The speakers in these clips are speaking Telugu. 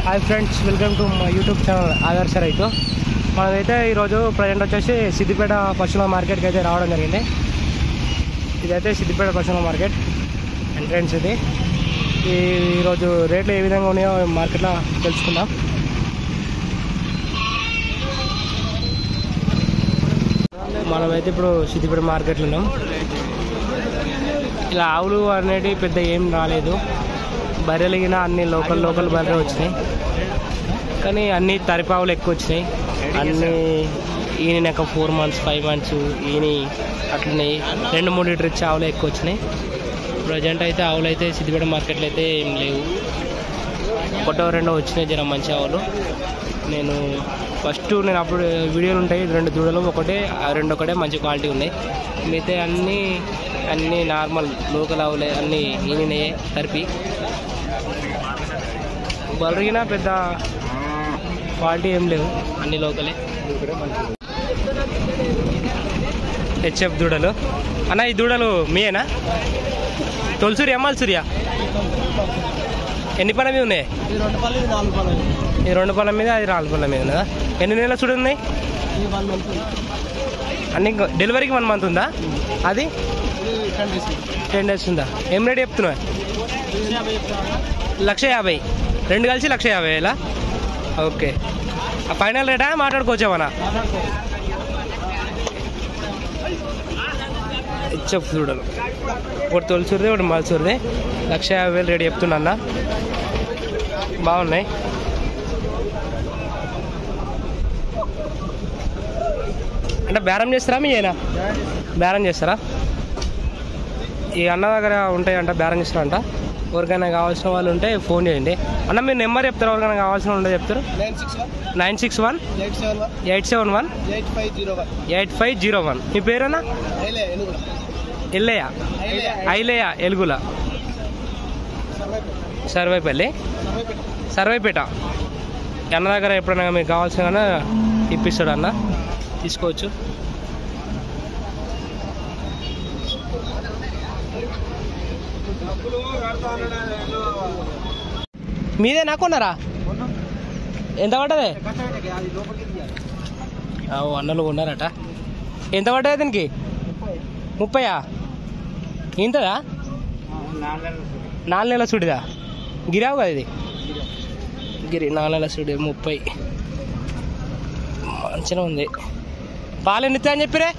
Hi friends, welcome to my YouTube channel ఆదర్శ రైతు. మనమైతే ఈరోజు ప్రజెంట్ వచ్చేసి సిద్దిపేట పశువుల మార్కెట్కి అయితే రావడం జరిగింది. ఇదైతే సిద్దిపేట పశువుల మార్కెట్ ఎంట్రెన్స్. ఇది ఈరోజు రేట్లు ఏ విధంగా ఉన్నాయో మార్కెట్లో తెలుసుకుందాం. మనమైతే ఇప్పుడు సిద్దిపేట మార్కెట్లో ఉన్నాం. ఇలా ఆవులు అనేటివి పెద్ద ఏం రాలేదు. బర్రెలిగిన అన్ని లోకల్ బర్రెలు వచ్చినాయి, కానీ అన్ని తరిపావులు ఎక్కువ వచ్చినాయి. అన్నీ ఈయనక 4 months 5 months ఈయన అట్లనే 2-3 లీటర్ ఇచ్చే ఆవులు ఎక్కువ వచ్చినాయి. ప్రజెంట్ అయితే ఆవులు అయితే సిద్దిపేట మార్కెట్లో అయితే ఏం లేవు. ఒకటో రెండో వచ్చినాయి జర మంచి ఆవులు. నేను అప్పుడు వీడియోలు ఉంటాయి, 2 దూడలు ఒకటే మంచి క్వాలిటీ ఉన్నాయి. మిగతా అన్నీ నార్మల్ లోకల్ ఆవులే, అన్నీ ఈయనయే తరిపి. బలరిగిన పెద్ద క్వాలిటీ ఏం లేవు, అన్ని లోకలే. హెచ్ఎఫ్ దూడలు అన్న. ఈ దూడలు మీయేనా? తొలసూరి అమ్మాల్సూరియా? ఎన్ని పళ్ళ మీద ఉన్నాయి? ఈ 2 పళ్ళ మీద, అది 4 పళ్ళ మీద ఉన్నదా? ఎన్ని నెలల చూడు ఉన్నాయి అన్ని? డెలివరీకి 1 month ఉందా? అది 10 days ఉందా? ఏం రేట్ చెప్తున్నా? 1,50,000. 2 కలిసి 1,50,000 ఇలా? ఓకే. ఫైనల్ రేటా మాట్లాడుకోవచ్చామన్నా? హెచ్ఎఫ్ చూడలు ఒకటి తొలిసూరిది, ఒకటి మల్సూరిది. 1,50,000 రేట్ చెప్తున్నా అన్న. బాగున్నాయి. అంటే బేరం చేస్తారా? మీ అయినా బేరం చేస్తారా? ఈ అన్న దగ్గర ఉంటాయంట, బేరం చేస్తారంట. ఎవరికైనా కావాల్సిన వాళ్ళు ఉంటే ఫోన్ చేయండి అన్న. మీరు నెంబర్ చెప్తారు, ఎవరికైనా కావాల్సిన ఉంటే చెప్తారు. 961-871-8501. మీ పేరేనా? ఐలయ్య ఎలుగుల సర్వేపేట. అన్న దగ్గర ఎప్పుడైనా మీకు కావాల్సిన ఇప్పిస్తాడు అన్న, తీసుకోవచ్చు. మీదే నాకున్నారా? ఎంత పడ్డది? అన్నలు కొన్నారట. ఎంత పడ్డది దీనికి? 30. ఇంతదా? 4 నెలల సుడిదా? గిరావు కదా ఇది? 4 నెలల సుడి 30. మంచిగా ఉంది. పాలు ఎన్ని ఇస్తా అని చెప్పిరే?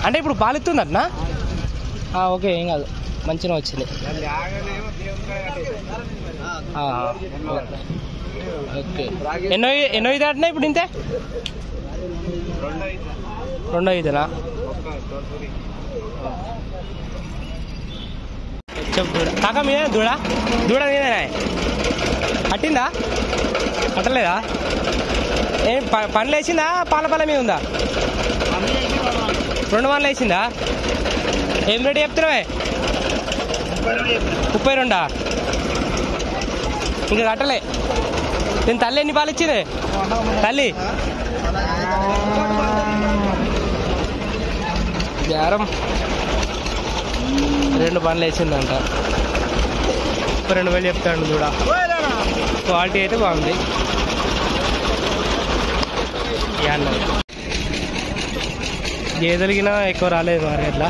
అంటే ఇప్పుడు పాలు ఇస్తుంది అట్నా? ఓకే, ఏం కాదు, మంచిగా వచ్చింది. ఓకే. ఎన్నో ఇది అంటున్నా ఇప్పుడు? ఇంతే 2 ఇదేనా? చెప్పు కాక మీదే దూడ మీదేనా? అట్టిందా? అట్టలేదా? ఏం పనులు వేసిందా? పాల మీద ఉందా? 2 పనులు వేసిందా? ఏం రేటు చెప్తున్నావే? 32. ఇంకా కట్టలే. నేను తల్లి ఎన్ని పాలు ఇచ్చింది? తల్లి బేరం 2 పనులు వేసిందంట. 32,000 చెప్తాడు చూడ. క్వాలిటీ అయితే బాగుంది. గేదెలకినా ఎక్కువ రాలేదు మార్కెట్లో.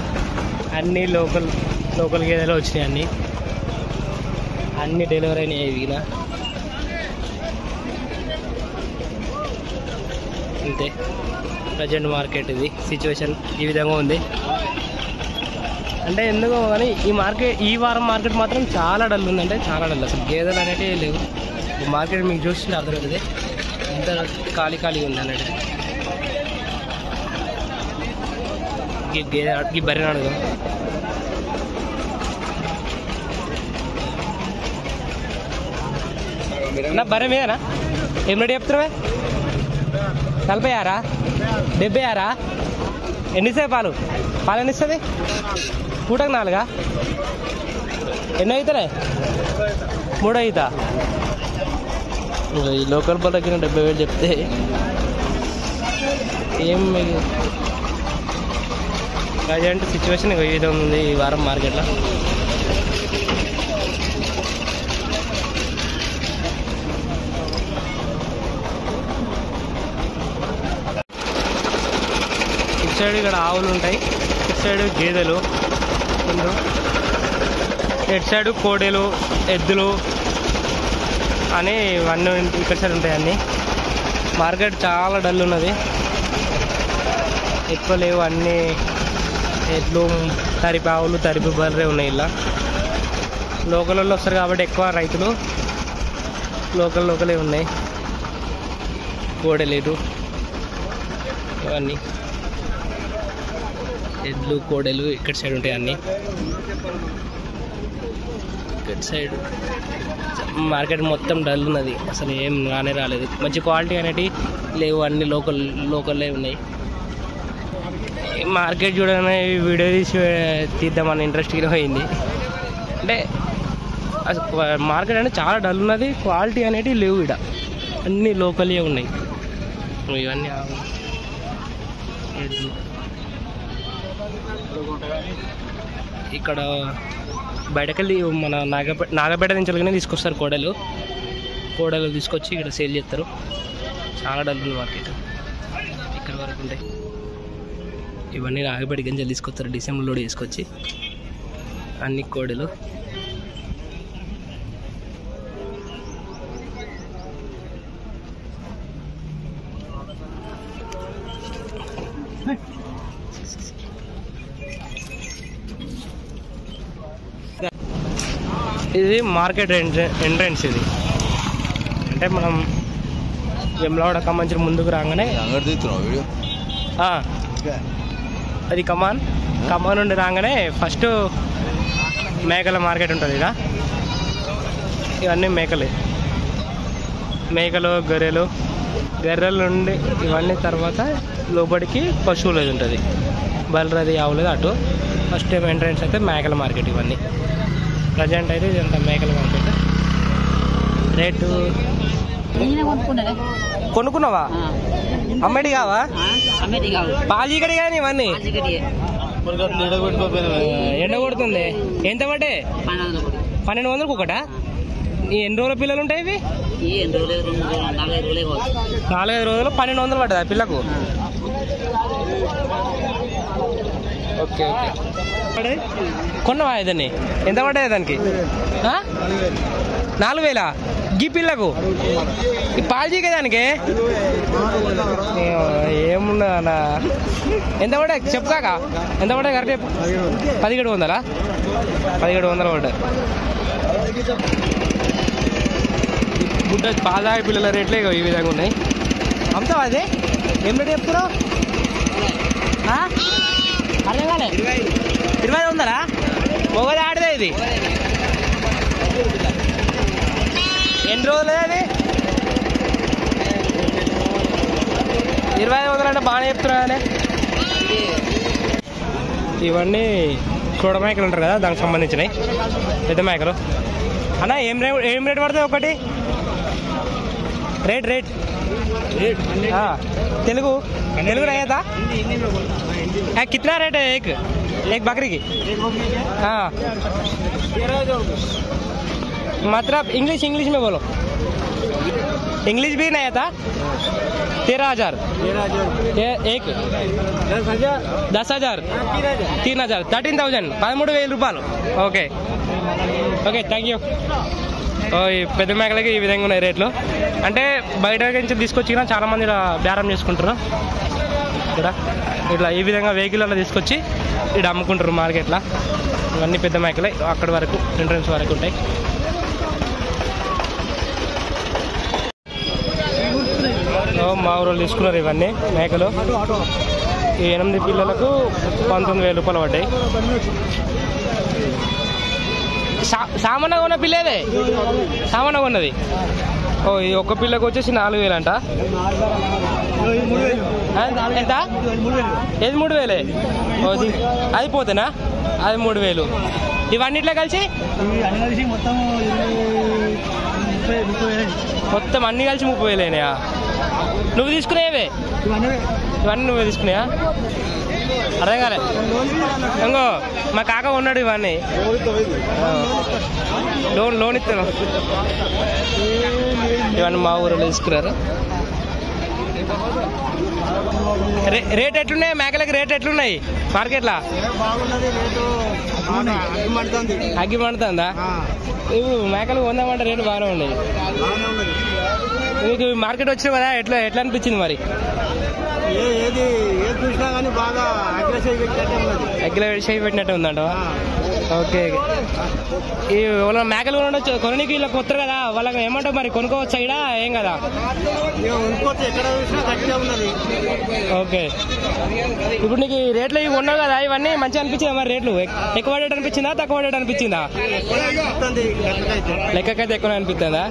అన్నీ లోకల్ గేదెలు వచ్చినాయి. అన్నీ డెలివరీ అయినాయి. ఇవిగిన అంతే. ప్రజెంట్ మార్కెట్ ఇది సిచ్యువేషన్ ఈ విధంగా ఉంది. అంటే ఎందుకో కానీ ఈ వారం మార్కెట్ మాత్రం చాలా డల్ ఉంది. అంటే చాలా డల్, అసలు గేదెలు అనేటివి లేవు. మార్కెట్ మీకు చూస్తుంటే అర్థమవుతుంది ఎంత ఖాళీ ఉంది అన్నట్టు. గేదె బర్రె అడుగు. నా బర్రె మీదేనా? ఏం రేటు చెప్తున్నావే? 46. 76. ఎన్నిస్తాయి పాలు? ఎన్ని ఇస్తుంది? పూటకు 4. ఎన్నో అవుతాయి? 3 అవుతా. ఈ లోకల్ బర్రెకి 70,000 చెప్తే ఏం ప్రజెంట్ సిచ్యువేషన్ ఈ విధంగా ఉంది ఈ వారం మార్కెట్లో. సైడ్ ఇక్కడ ఆవులు ఉంటాయి, ఇటు సైడ్ గేదెలు, ఇటు సైడ్ కోడెలు, ఎద్దులు అని ఇవన్నీ ఇక్కడ సైడ్ ఉంటాయి అన్నీ. మార్కెట్ చాలా డల్ ఉన్నది, ఎక్కువ లేవు. అన్నీ ఎడ్లు, తరిపి ఆవులు, తరిపి బర్రె ఉన్నాయి. ఇలా లోకల్ వాళ్ళు వస్తారు కాబట్టి ఎక్కువ రైతులు లోకలే ఉన్నాయి. కోడెలేటు ఇవన్నీ ఎడ్లు, కోడెలు ఇక్కడ సైడ్ ఉంటాయి అన్నీ. ఇక్కడ సైడ్ మార్కెట్ మొత్తం డల్ ఉన్నది, అసలు ఏం రాలేదు. మంచి క్వాలిటీ అనేవి లేవు, అన్నీ లోకల్లే ఉన్నాయి. మార్కెట్ చూడగానే వీడియో తీద్దామని ఇంట్రెస్ట్గా పోయింది. అంటే అసలు మార్కెట్ అంటే చాలా డల్ ఉన్నది, క్వాలిటీ అనేటివి లేవు. ఇక్కడ అన్నీ లోకల్గా ఉన్నాయి. ఇవన్నీ ఇక్కడ బయటకెళ్ళి మన నాగపేట నుంచి వెళ్ళగానే తీసుకొస్తారు కోడలు తీసుకొచ్చి ఇక్కడ సేల్ చేస్తారు. చాలా డల్ ఉంది మార్కెట్, ఇక్కడ వరకు ఉంటాయి. ఇవన్నీ నాగపేట గింజలు తీసుకొస్తారు డిసెంబర్లో తీసుకొచ్చి, అన్ని కోడలు. ఇది మార్కెట్ ఎంట్రన్స్. ఇది అంటే మనం వెమ్లవాడ కమాన్ ముందుకు రాగానే అది కమాన్ నుండి రాగానే ఫస్ట్ మేకల మార్కెట్ ఉంటుంది. ఇక ఇవన్నీ మేకలు, గొర్రెల నుండి ఇవన్నీ తర్వాత లోపలికి పశువులది ఉంటుంది, బర్రెది, ఆవులది. అటు ఫస్ట్ టైం ఎంట్రన్స్ అయితే మేకల మార్కెట్. ఇవన్నీ ప్రజెంట్ అయితే ఇదంతా మేకల మార్కెట్. రేటు కొనుక్కున్నావా? అమ్మడి కావా? పాజీకడి కానీ ఇవన్నీ ఎండ కొడుతుంది. ఎంత పడ్డే? 1200 ఒకటా? ఎన్ని రోజుల పిల్లలు ఉంటాయి ఇవి? 4-5 రోజులు 1200 పడ్డదా పిల్లకు? ఓకే కొన్నవా? ఇదని ఎంత పడ్డాయి దానికి? 4000 గీ పిల్లకు? ఈ పాల్చీకే దానికి ఏమున్నా? ఎంత పడ్డాయి చెప్తాక? ఎంత పడ్డాయి కరెక్ట్? 1700. 1700 పడ్డాయి. గుడ్డ పాదాయి పిల్లల రేట్లే ఈ విధంగా ఉన్నాయి. అమ్ముతావా? అదే ఏం రేట్ చెప్తున్నావు? అర్థం కాలే. 2500 మొగది ఆడదే ఇది? ఎన్ని రోజులు అది? 2500 అంటే బాగానే చెప్తున్నా. ఇవన్నీ చూడ మేకలు ఉంటారు కదా, దానికి సంబంధించినవి పెద్ద మేకలు. అన్న ఏం రేట్ పడుతుంది ఒకటి? రేట్ తెలుగు नहीं आता? कितना रेट है एक बकरी की? हाँ मतलब इंग्लिश में बोलो. इंग्लिश भी नहीं आता? 13,000 एक 10,000 3,000 13,000 13,000 రూపాయలు. Okay thank you. ఈ పెద్ద మేకలకి ఈ విధంగా ఉన్నాయి రేట్లు. అంటే బయట నుంచి తీసుకొచ్చిన చాలామంది ఇలా బేరం చేసుకుంటారు. ఇక్కడ ఇట్లా ఈ విధంగా వెహికల్లో తీసుకొచ్చి ఇక్కడ అమ్ముకుంటారు మార్కెట్లో. ఇవన్నీ పెద్ద మేకలే, అక్కడి వరకు ఎంట్రన్స్ వరకు ఉంటాయి. మా ఊరు తీసుకున్నారు ఇవన్నీ మేకలు. ఈ 8 పిల్లలకు 19,000 రూపాయలు పడ్డాయి. సామాన్యంగా ఉన్న పిల్లేదే, సామాన్యంగా ఉన్నది. ఈ ఒక్క పిల్లకు వచ్చేసి 4,000 అంట. ఎంత? ఏది 3,000? అది పోతేనా? అది 3,000. ఇవన్నిట్లో కలిసి మొత్తం అన్ని కలిసి 30,000 అయినాయా? నువ్వు తీసుకునేవే ఇవన్నీ? నువ్వే తీసుకున్నాయా? అర్థం కాలే. ఇంకో మా కాక ఉన్నాడు ఇవన్నీ లోన్ ఇస్తాను. ఇవన్నీ మా ఊరిలో తీసుకున్నారు. రేట్ ఎట్లున్నాయి మేకలకి? రేట్ ఎట్లున్నాయి మార్కెట్లో? అగ్గి మండుతుందా? ఇప్పుడు మేకలు కొందామంటే రేటు బాగానే ఉన్నాయి. మీకు మార్కెట్ వచ్చినావు కదా, ఎట్లా ఎట్లా అనిపించింది మరి? ఏది చూసినా కానీ బాగా అగ్గిల పెట్టినట్టు ఉందంట. ఓకే. ఈ వాళ్ళ మేకలు కొనడానికి వీళ్ళకి వస్తారు కదా, వాళ్ళకి ఏమంటావు మరి? కొనుక్కోవచ్చు ఇక్కడ ఏం కదా? ఓకే. ఇప్పుడు నీకు రేట్లు ఇవి ఉన్నావు కదా, ఇవన్నీ మంచిగా అనిపించిందా మరి? రేట్లు ఎక్కువ పడేట అనిపించిందా తక్కువ పడేట అనిపించిందా? లెక్కకైతే ఎక్కువ అనిపిస్తుందా?